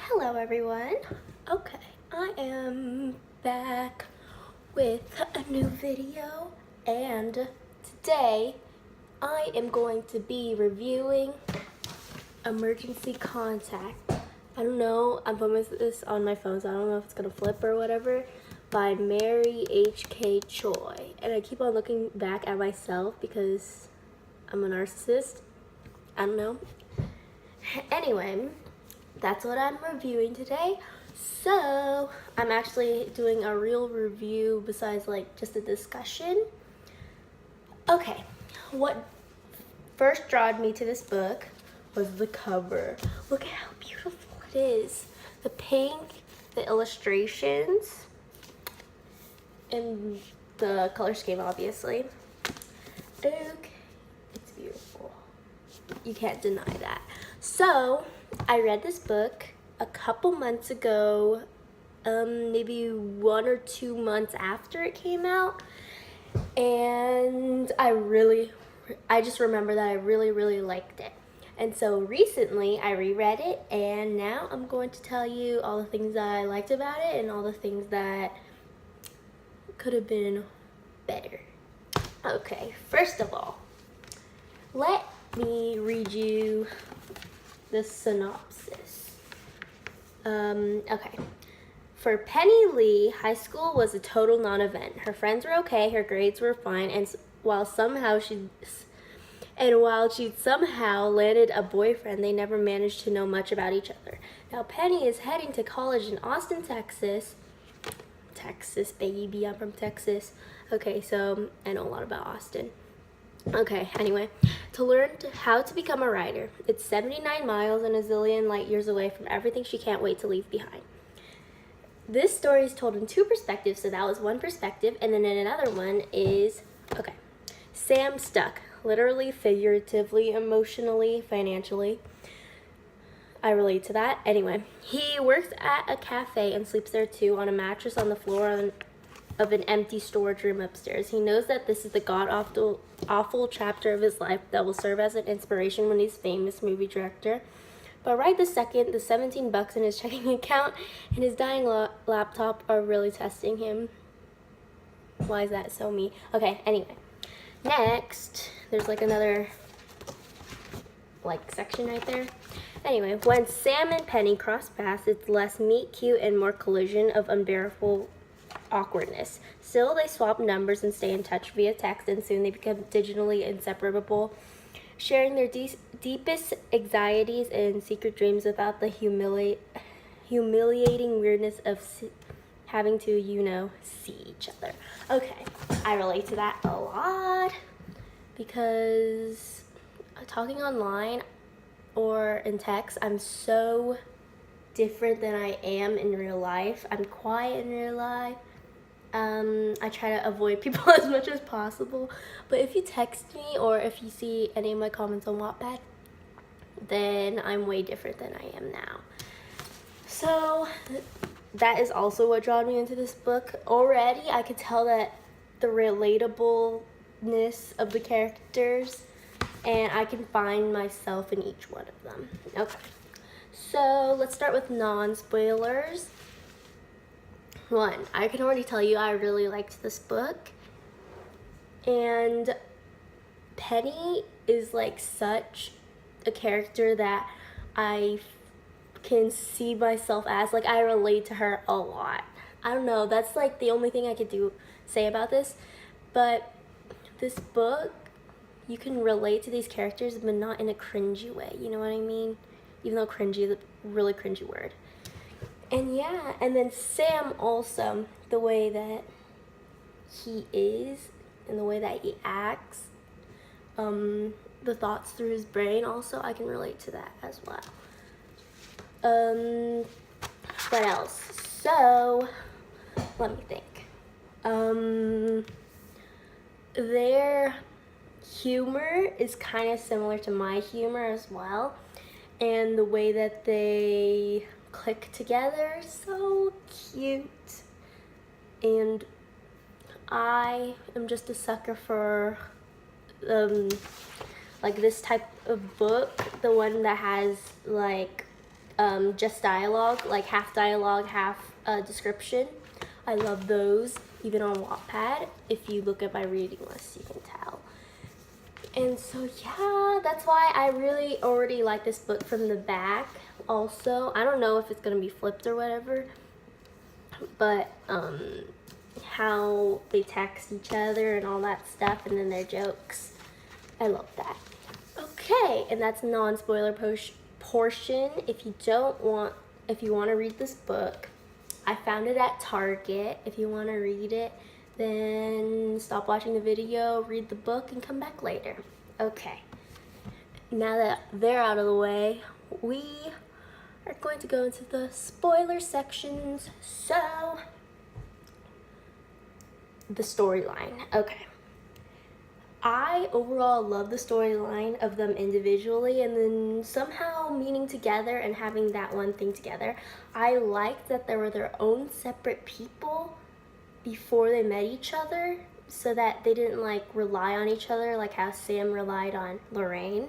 Hello everyone. Okay, I am back with a new video, and today I am going to be reviewing Emergency Contact. I don't know, I'm filming this on my phone, so I don't know if it's gonna flip or whatever, by Mary H.K. Choi. And I keep on looking back at myself because I'm a narcissist. I don't know. Anyway, that's what I'm reviewing today. So I'm actually doing a real review besides like just a discussion. Okay, what first drawed me to this book was the cover. Look at how beautiful it is. The pink, the illustrations, and the color scheme obviously. Okay, it's beautiful. You can't deny that. So I read this book a couple months ago, maybe 1 or 2 months after it came out, and I just remember that I really liked it. And so recently I reread it, and now I'm going to tell you all the things that I liked about it and all the things that could have been better. Okay, first of all, let me read you the synopsis. Okay. For Penny Lee, high school was a total non-event. Her friends were okay, her grades were fine, and while she'd somehow landed a boyfriend, they never managed to know much about each other. Now Penny is heading to college in Austin, Texas. Texas, baby, I'm from Texas. Okay, so I know a lot about Austin. Okay, anyway, to learn how to become a writer. It's 79 miles and a zillion light years away from everything she can't wait to leave behind. This story is told in 2 perspectives, so that was one perspective, and then in another one is, okay, Sam stuck, literally, figuratively, emotionally, financially. I relate to that. Anyway, he works at a cafe and sleeps there too, on a mattress on the floor of an empty storage room upstairs. He knows that this is the awful chapter of his life that will serve as an inspiration when he's famous movie director. But right this second, the $17 in his checking account and his dying laptop are really testing him. Why is that so me? Okay, anyway. Next, there's like another section right there. Anyway, when Sam and Penny cross paths, it's less meet cute and more collision of unbearable awkwardness. Still, they swap numbers and stay in touch via text, and soon they become digitally inseparable, sharing their deepest anxieties and secret dreams without the humiliating weirdness of having to, see each other. Okay, I relate to that a lot because talking online or in text, I'm so different than I am in real life. I'm quiet in real life. I try to avoid people as much as possible. But if you text me or if you see any of my comments on Wattpad, then I'm way different than I am now. So that is also what drew me into this book. Already, I could tell that the relatableness of the characters, and I can find myself in each one of them. Okay. So let's start with non-spoilers. 1, I can already tell you I really liked this book, and Penny is like such a character that I can see myself as. Like, I relate to her a lot. I don't know, that's like the only thing I could say about this, but this book, you can relate to these characters, but not in a cringy way, you know what I mean? Even though cringy is a really cringy word. And yeah, and then Sam also, the way that he is and the way that he acts, the thoughts through his brain also, I can relate to that as well. What else? So, let me think. Their humor is kind of similar to my humor as well, and the way that they click together, so cute. And I am just a sucker for like this type of book, the one that has like just dialogue, like half dialogue, half description. I love those, even on Wattpad. If you look at my reading list, you can tell. And so yeah, that's why I really already like this book from the back. Also, I don't know if it's gonna be flipped or whatever, but how they text each other and all that stuff, and then their jokes. I love that. Okay, and that's non-spoiler portion. If you want to read this book, I found it at Target. If you want to read it, then stop watching the video, read the book, and come back later. Okay, now that they're out of the way, we are going to go into the spoiler sections. So, the storyline. Okay. I overall love the storyline of them individually, and then somehow meeting together and having that one thing together. I liked that they were their own separate people before they met each other, so that they didn't like rely on each other like how Sam relied on Lorraine.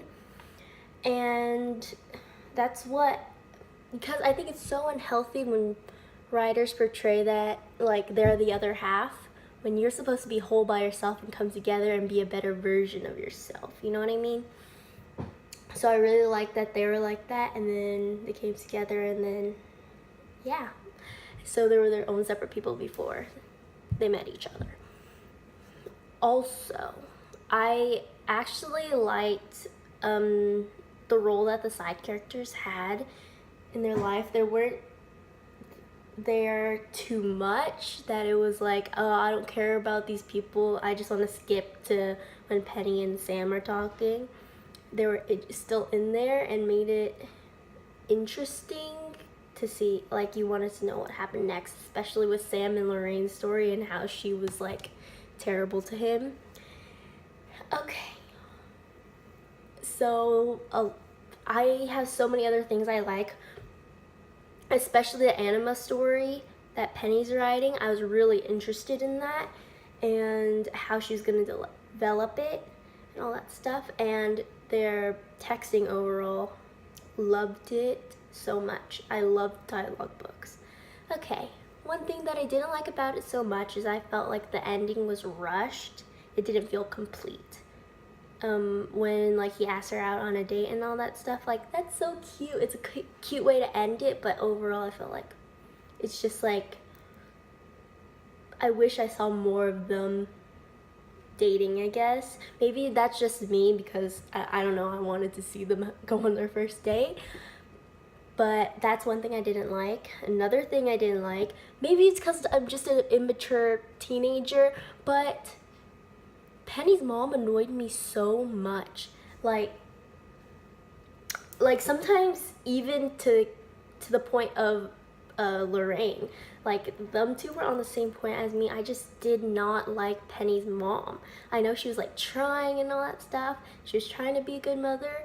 And that's because I think it's so unhealthy when writers portray that like they're the other half, when you're supposed to be whole by yourself and come together and be a better version of yourself. You know what I mean? So I really like that they were like that, and then they came together, and then, yeah. So they were their own separate people before they met each other. Also, I actually liked the role that the side characters had in their life. They weren't there too much that it was like, oh, I don't care about these people, I just want to skip to when Penny and Sam are talking. They were still in there and made it interesting to see, like you wanted to know what happened next, especially with Sam and Lorraine's story and how she was like terrible to him. Okay, so I have so many other things I like, especially the anima story that Penny's writing. I was really interested in that and how she was going to develop it and all that stuff. And their texting overall, loved it so much. I love dialogue books. Okay, one thing that I didn't like about it so much is I felt like the ending was rushed. It didn't feel complete. When like he asked her out on a date and all that stuff, like that's so cute. It's a cute way to end it, but overall I felt like it's just like, I wish I saw more of them dating, I guess. Maybe that's just me because I don't know, I wanted to see them go on their first date. But that's one thing I didn't like. Another thing I didn't like, maybe it's because I'm just an immature teenager, but Penny's mom annoyed me so much. Like sometimes even to the point of Lorraine. Like them two were on the same point as me. I just did not like Penny's mom. I know she was like trying and all that stuff. She was trying to be a good mother.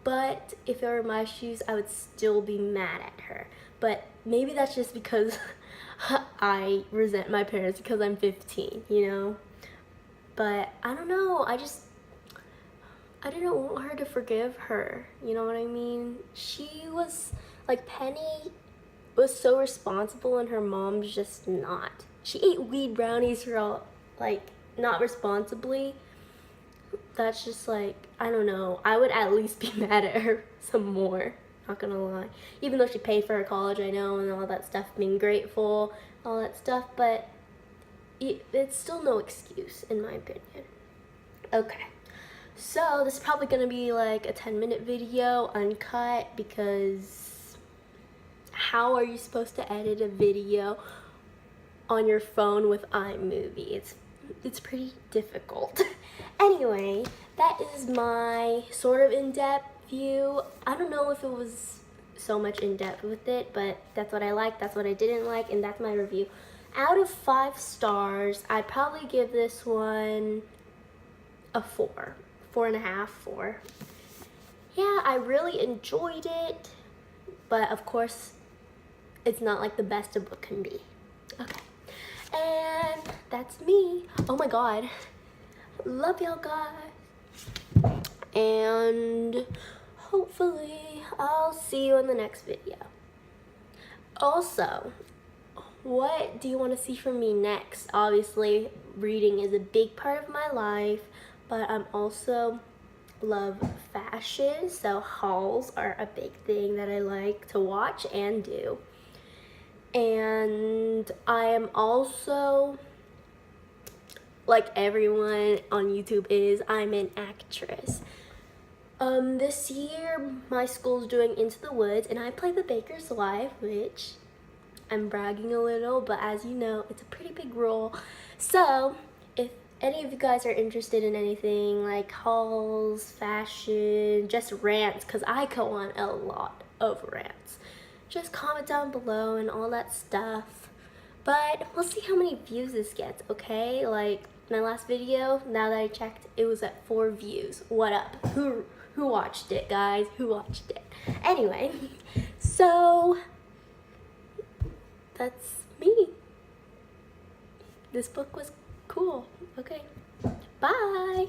But if it were my shoes, I would still be mad at her. But maybe that's just because I resent my parents because I'm 15, you know? But I don't know, I didn't want her to forgive her, you know what I mean? She was, like, Penny was so responsible and her mom's just not. She ate weed brownies for all, like, not responsibly. That's just like, I don't know, I would at least be mad at her some more, not gonna lie. Even though she paid for her college, I know, and all that stuff, being grateful, all that stuff, but it's still no excuse, in my opinion. Okay, so this is probably gonna be like a 10-minute video, uncut, because how are you supposed to edit a video on your phone with iMovie? It's pretty difficult. Anyway, that is my sort of in-depth view. I don't know if it was so much in-depth with it, but that's what I liked, that's what I didn't like, and that's my review. Out of 5 stars, I'd probably give this one a 4. 4.5, 4. Yeah, I really enjoyed it, but of course, it's not like the best a book can be. Okay, and that's me. Oh my god. Love y'all guys. And hopefully I'll see you in the next video. Also, what do you want to see from me next? Obviously, reading is a big part of my life, but I'm also love fashion, so hauls are a big thing that I like to watch and do. And I am also, like everyone on YouTube is, I'm an actress. This year my school's doing Into the Woods and I play the baker's wife, which I'm bragging a little, but as you know, it's a pretty big role. So if any of you guys are interested in anything like hauls, fashion, just rants, because I go on a lot of rants, just comment down below and all that stuff. But we'll see how many views this gets, okay? Like my last video, now that I checked, it was at 4 views. What up? Who watched it, guys? Who watched it? Anyway, so that's me. This book was cool. Okay, bye.